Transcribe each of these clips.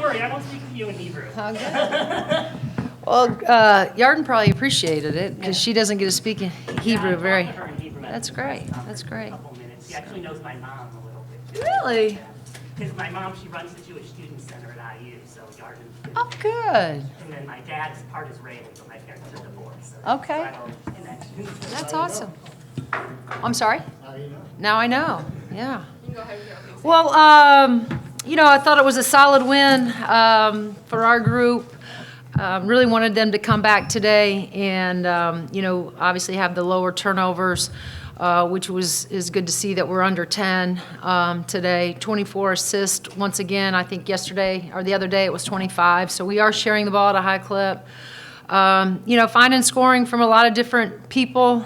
worry, I won't speak to you in Hebrew. Okay. Well, Yarden probably appreciated it because she doesn't get to speak in Hebrew very. Her in Hebrew That's great. That's great. A couple minutes. She actually knows my mom a little bit. Really? Because my mom, she runs the Jewish Student Center at IU, so Yarden. Oh, good. And then my dad's part Israeli, but my parents are divorced. So Okay. That's awesome. I'm sorry? Now I know. Yeah. Well, I thought it was a solid win for our group. Really wanted them to come back today and, obviously have the lower turnovers, which is good to see that we're under 10 today. 24 assists once again. I think yesterday or the other day it was 25. So we are sharing the ball at a high clip. Finding scoring from a lot of different people.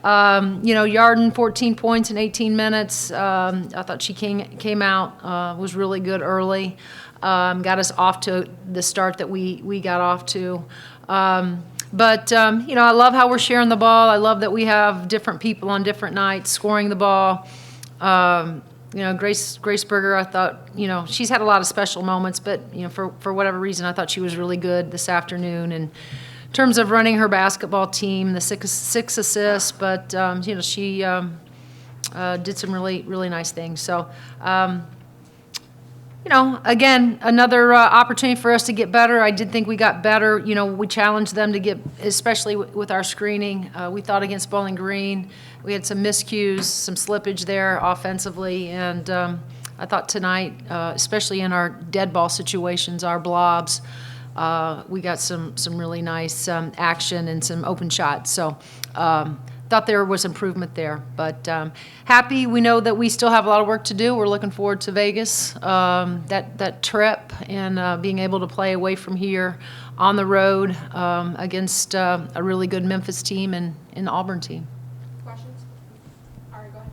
Yarden, 14 points in 18 minutes. I thought she came out, was really good early. Got us off to the start that we got off to. But I love how we're sharing the ball. I love that we have different people on different nights scoring the ball. Grace Berger, I thought, she's had a lot of special moments, but, for whatever reason, I thought she was really good this afternoon. And in terms of running her basketball team, the six assists, but, she did some really, really nice things. So, again, another opportunity for us to get better. I did think we got better. We challenged them to get, especially with our screening. We thought against Bowling Green, we had some miscues, some slippage there offensively, and I thought tonight, especially in our dead ball situations, our blobs, we got some really nice action and some open shots. So. Thought there was improvement there, but happy. We know that we still have a lot of work to do. We're looking forward to Vegas, that trip, and being able to play away from here on the road against a really good Memphis team and an Auburn team. Questions? All right, go ahead.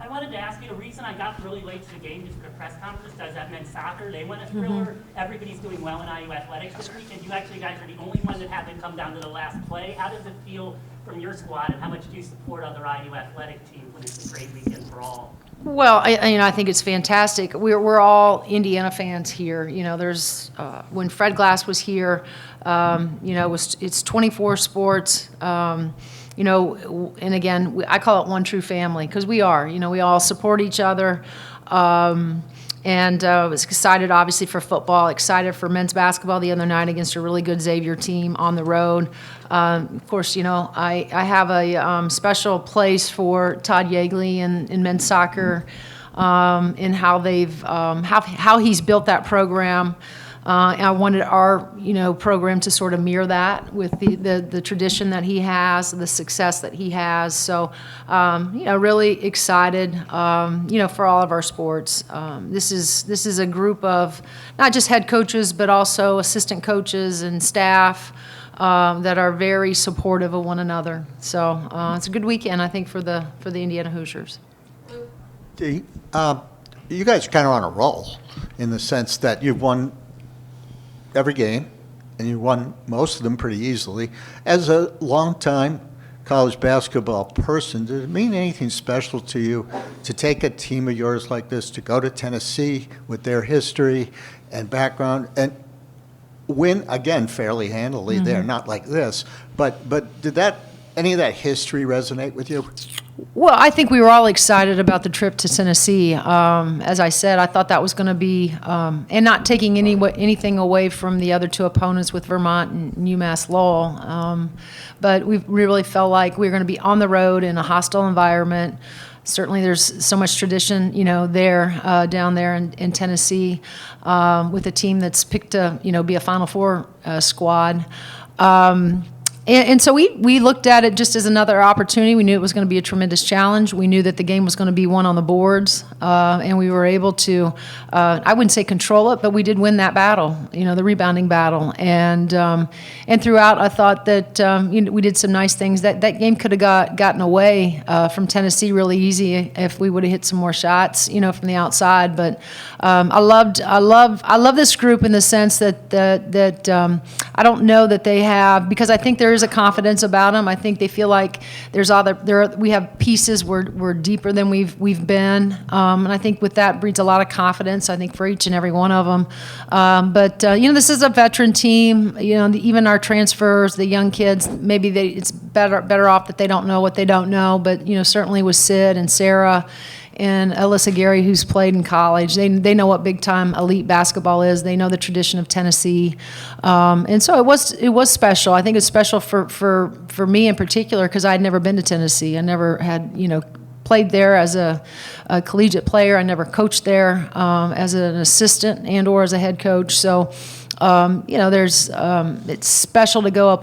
I wanted to ask you, the reason I got really late to the game just for the press conference, does that men's soccer, they went a thriller. Everybody's doing well in IU athletics this week, and you guys are the only one that haven't come down to the last play. How does it feel from your squad, and how much do you support other IU athletic teams when it's a great weekend for all? Well, I think it's fantastic. We're all Indiana fans here. There's when Fred Glass was here, it's 24 sports. And again, I call it one true family because we are. We all support each other. And was excited, obviously, for football, excited for men's basketball the other night against a really good Xavier team on the road. Of course, I have a special place for Todd Yeagley in men's soccer and how they've how he's built that program. I wanted our, program to sort of mirror that with the tradition that he has, the success that he has. So, really excited, for all of our sports. This is a group of not just head coaches, but also assistant coaches and staff that are very supportive of one another. So it's a good weekend, I think, for the Indiana Hoosiers. You guys are kind of on a roll in the sense that you've won every game, and you won most of them pretty easily. As a longtime college basketball person, does it mean anything special to you to take a team of yours like this, to go to Tennessee with their history and background, and win, again, fairly handily there, not like this, but did any of that history resonate with you? Well, I think we were all excited about the trip to Tennessee. As I said, I thought that was going to be, and not taking anything away from the other two opponents with Vermont and UMass Lowell, but we really felt like we were going to be on the road in a hostile environment. Certainly there's so much tradition, there, down there in Tennessee, with a team that's picked to, be a Final Four squad. And so we looked at it just as another opportunity. We knew it was going to be a tremendous challenge. We knew that the game was going to be won on the boards, and we were able to, I wouldn't say control it, but we did win that battle, the rebounding battle. And throughout, I thought that we did some nice things. That game could have gotten away from Tennessee really easy if we would have hit some more shots, from the outside. But I love this group in the sense that I don't know that they have, because I think there is a confidence about them. I think they feel like we have pieces we're deeper than we've been, and I think with that breeds a lot of confidence. I think for each and every one of them. But this is a veteran team. Even our transfers, the young kids, maybe it's better off that they don't know what they don't know. But certainly with Sid and Sarah and Alyssa Gary, who's played in college, they know what big time elite basketball is. They know the tradition of Tennessee, and so it was special. I think it's special for me in particular because I had never been to Tennessee. I never had played there as a collegiate player. I never coached there as an assistant and or as a head coach. So. It's special to go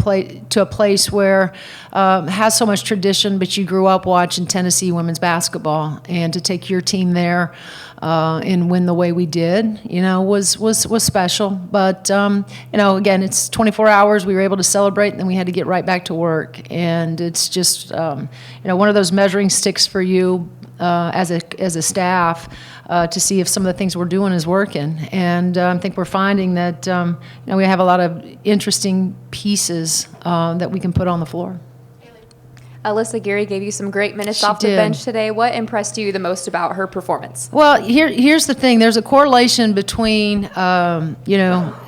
to a place where has so much tradition, but you grew up watching Tennessee women's basketball, and to take your team there and win the way we did, was special. But again, it's 24 hours. We were able to celebrate, and then we had to get right back to work. And it's just one of those measuring sticks for you as a staff. To see if some of the things we're doing is working. And I think we're finding that we have a lot of interesting pieces that we can put on the floor. Alyssa Gary gave you some great minutes off the bench today. What impressed you the most about her performance? Well, here's the thing. There's a correlation between,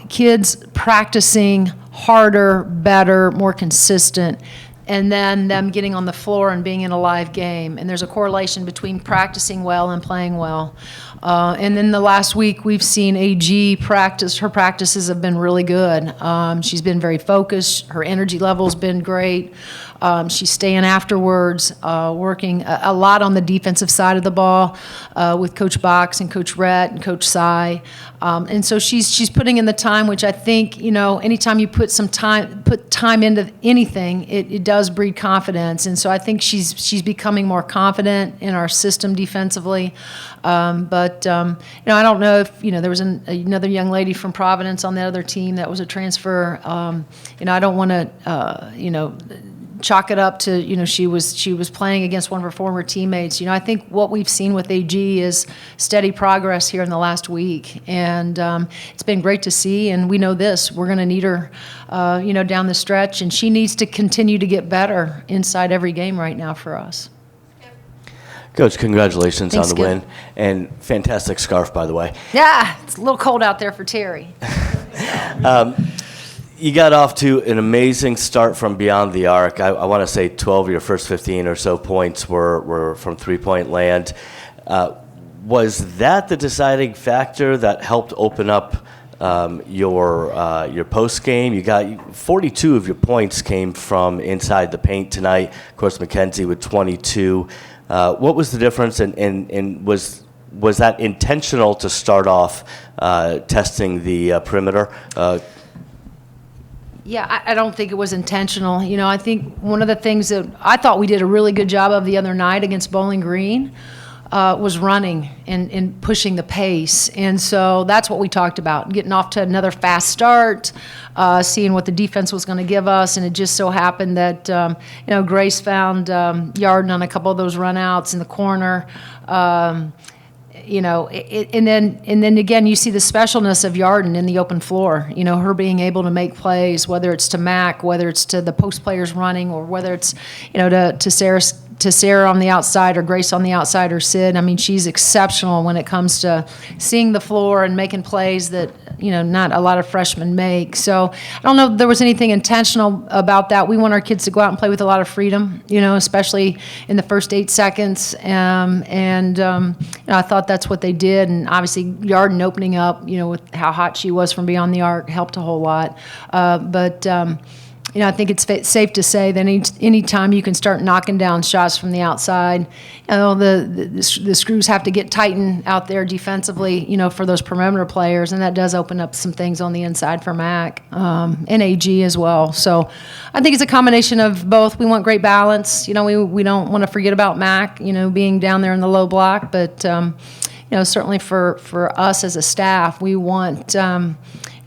kids practicing harder, better, more consistent, and then them getting on the floor and being in a live game. And there's a correlation between practicing well and playing well. And then the last week we've seen AG practice. Her practices have been really good. She's been very focused. Her energy level's been great. She's staying afterwards, working a lot on the defensive side of the ball with Coach Box and Coach Rhett and Coach Sy. And so she's putting in the time, which I think, anytime you put time into anything, it does breed confidence. And so I think she's becoming more confident in our system defensively. But I don't know if, there was another young lady from Providence on the other team that was a transfer. I don't want to, chalk it up to, she was playing against one of her former teammates. I think what we've seen with AG is steady progress here in the last week. And it's been great to see. And we know this, we're going to need her, down the stretch. And she needs to continue to get better inside every game right now for us. Coach, congratulations Thanks, on the Skip. win. And fantastic scarf, by the way. Yeah, it's a little cold out there for Terry. You got off to an amazing start from beyond the arc. I want to say 12 of your first 15 or so points were from three-point land. Was that the deciding factor that helped open up your post game? You got 42 of your points came from inside the paint tonight. Of course, Mackenzie with 22. What was the difference, and was that intentional to start off testing the perimeter? Yeah, I don't think it was intentional. I think one of the things that I thought we did a really good job of the other night against Bowling Green was running and pushing the pace. And so that's what we talked about, getting off to another fast start, seeing what the defense was going to give us. And it just so happened that, Grace found Yarden on a couple of those runouts in the corner. And then again, you see the specialness of Yarden in the open floor. Her being able to make plays, whether it's to Mac, whether it's to the post players running, or whether it's to Sarah on the outside or Grace on the outside or Sid. I mean, she's exceptional when it comes to seeing the floor and making plays that not a lot of freshmen make. So I don't know if there was anything intentional about that. We want our kids to go out and play with a lot of freedom, especially in the first 8 seconds. I thought that's what they did. And obviously Yarden opening up, with how hot she was from beyond the arc helped a whole lot. I think it's safe to say that any time you can start knocking down shots from the outside, the screws have to get tightened out there defensively, for those perimeter players, and that does open up some things on the inside for Mac and AG as well. So I think it's a combination of both. We want great balance. We don't want to forget about Mac, being down there in the low block, but certainly for us as a staff, we want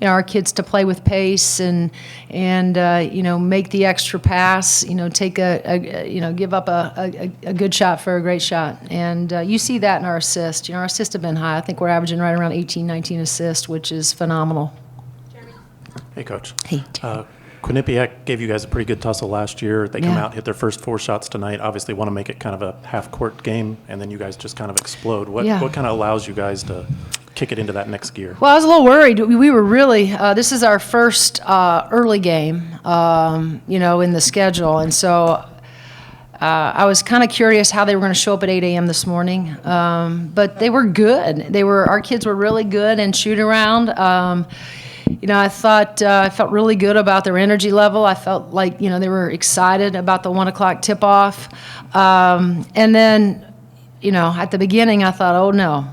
our kids to play with pace and make the extra pass, take give up a good shot for a great shot. And you see that in our assists. Our assists have been high. I think we're averaging right around 18, 19 assists, which is phenomenal. Jeremy? Hey, Coach. Hey, Quinnipiac gave you guys a pretty good tussle last year. They come Yeah. out, hit their first 4 shots tonight. Obviously want to make it kind of a half-court game, and then you guys just kind of explode. What Yeah. what kind of allows you guys to kick it into that next gear? Well, I was a little worried. We were really, this is our first early game, in the schedule. And so I was kind of curious how they were going to show up at 8 a.m. this morning. But they were good. Our kids were really good and shoot around. I thought, I felt really good about their energy level. I felt like, they were excited about the 1 o'clock tip-off. And then, at the beginning, I thought, oh, no.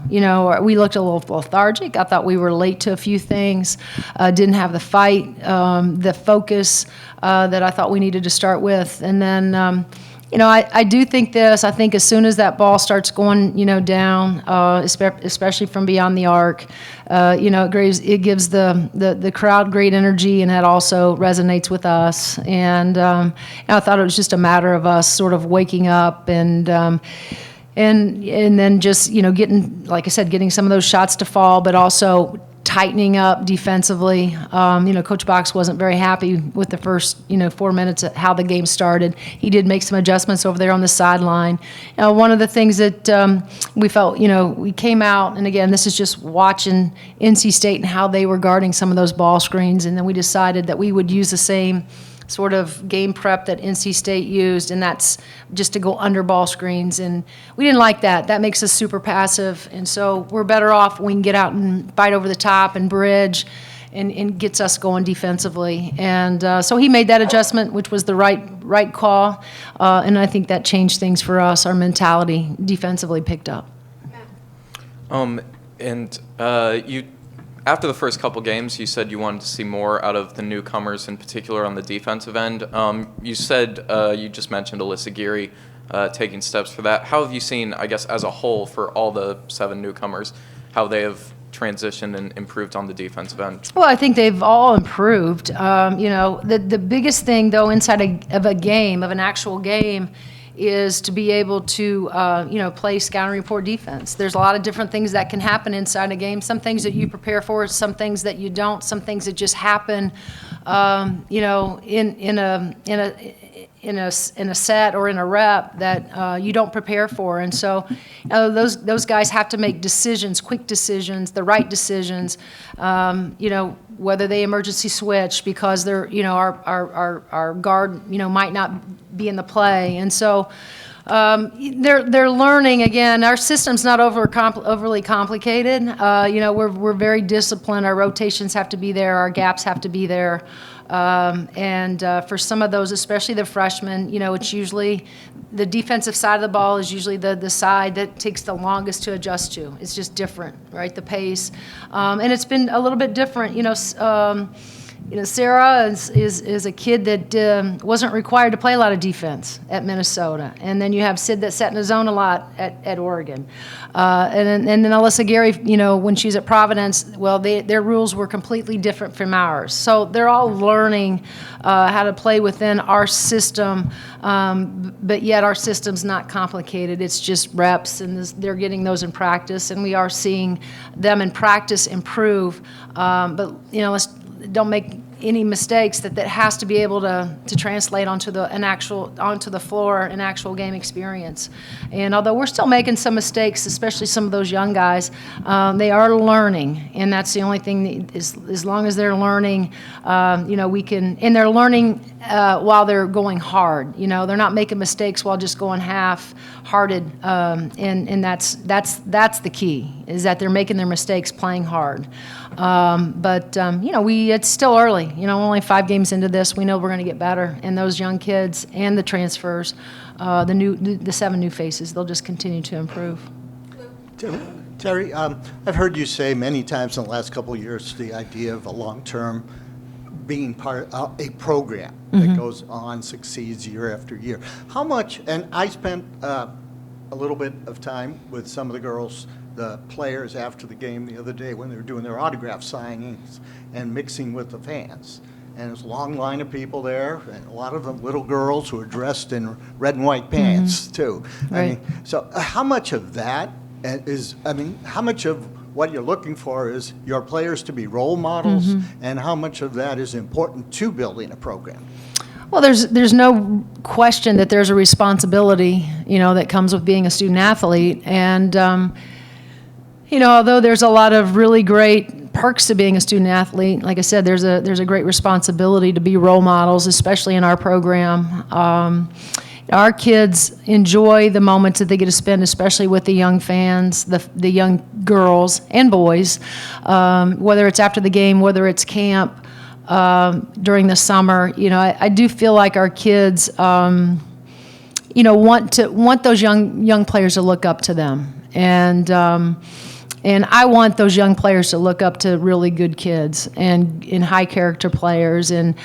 We looked a little lethargic. I thought we were late to a few things, didn't have the fight, the focus that I thought we needed to start with. And then, I do think this. I think as soon as that ball starts going, down, especially from beyond the arc, it gives the crowd great energy, and that also resonates with us. And I thought it was just a matter of us sort of waking up and then just, getting, like I said, getting some of those shots to fall, but also tightening up defensively. Coach Box wasn't very happy with the first, 4 minutes of how the game started. He did make some adjustments over there on the sideline. One of the things that we felt, we came out, and again, this is just watching NC State and how they were guarding some of those ball screens, and then we decided that we would use the same sort of game prep that NC State used, and that's just to go under ball screens. And we didn't like that. That makes us super passive, and so we're better off when we can get out and fight over the top and bridge and gets us going defensively. And so he made that adjustment, which was the right call, and I think that changed things for us. Our mentality defensively picked up. You after the first couple games, you said you wanted to see more out of the newcomers, in particular on the defensive end. You said you just mentioned Alyssa Geary taking steps for that. How have you seen, I guess, as a whole for all the 7 newcomers, how they have transitioned and improved on the defensive end? Well, I think they've all improved. The biggest thing, though, inside of a game, of an actual game, is to be able to, play scout and report defense. There's a lot of different things that can happen inside a game. Some things that you prepare for, some things that you don't, some things that just happen, in a set or in a rep that you don't prepare for. And so those guys have to make decisions, quick decisions, the right decisions, whether they emergency switch because they're, our guard, might not be in the play. And so they're learning. Again, our system's not overly complicated. We're very disciplined. Our rotations have to be there. Our gaps have to be there. And for some of those, especially the freshmen, it's usually the defensive side of the ball is usually the side that takes the longest to adjust to. It's just different, right? The pace. And it's been a little bit different. Sarah is a kid that wasn't required to play a lot of defense at Minnesota. And then you have Sid that sat in his zone a lot at Oregon. And then Alyssa Geary, when she was at Providence, well, their rules were completely different from ours. So they're all learning how to play within our system, but yet our system's not complicated. It's just reps, and they're getting those in practice, and we are seeing them in practice improve. But, don't make any mistakes. That has to be able to translate onto the floor, an actual game experience. And although we're still making some mistakes, especially some of those young guys, they are learning, and that's the only thing. As long as they're learning, we can. And they're learning while they're going hard. They're not making mistakes while just going half-hearted. And that's the key, is that they're making their mistakes playing hard. But it's still early. Only 5 games into this, we know we're going to get better. And those young kids and the transfers, the 7 new faces, they'll just continue to improve. Terry, I've heard you say many times in the last couple of years the idea of a long-term being part of a program that goes on, succeeds year after year. How much, and I spent a little bit of time with some of the girls, the players after the game the other day when they were doing their autograph signings and mixing with the fans. And there's a long line of people there, and a lot of them little girls who are dressed in red and white pants, too. Right. So how much of that how much of what you're looking for is your players to be role models, and how much of that is important to building a program. Well, there's no question that there's a responsibility, that comes with being a student athlete. And, although there's a lot of really great perks to being a student athlete, like I said, there's a great responsibility to be role models, especially in our program. Our kids enjoy the moments that they get to spend, especially with the young fans, the young girls and boys, whether it's after the game, whether it's camp, during the summer. I do feel like our kids, want those young players to look up to them, and I want those young players to look up to really good kids and high character players. And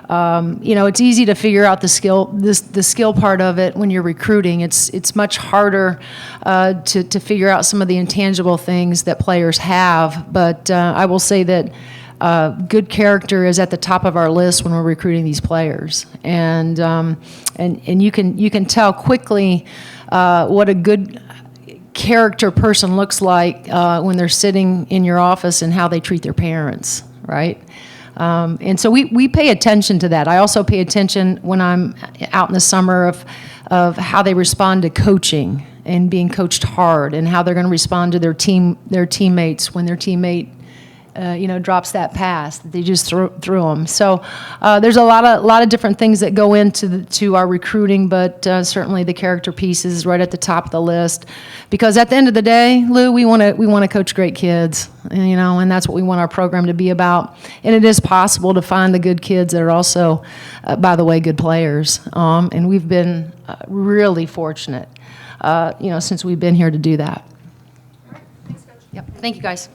it's easy to figure out the skill part of it when you're recruiting. It's much harder to figure out some of the intangible things that players have. But I will say that good character is at the top of our list when we're recruiting these players, and you can tell quickly what a good character person looks like when they're sitting in your office and how they treat their parents, right? And so we pay attention to that. I also pay attention when I'm out in the summer of how they respond to coaching and being coached hard, and how they're going to respond to their teammates when their teammate drops that pass that they just threw them. So there's a lot of different things that go into our recruiting, but certainly the character piece is right at the top of the list, because at the end of the day, Lou, we want to coach great kids, and that's what we want our program to be about. And it is possible to find the good kids that are also, by the way, good players. And we've been really fortunate, since we've been here to do that. All right, thanks, Coach. Yep. Thank you, guys.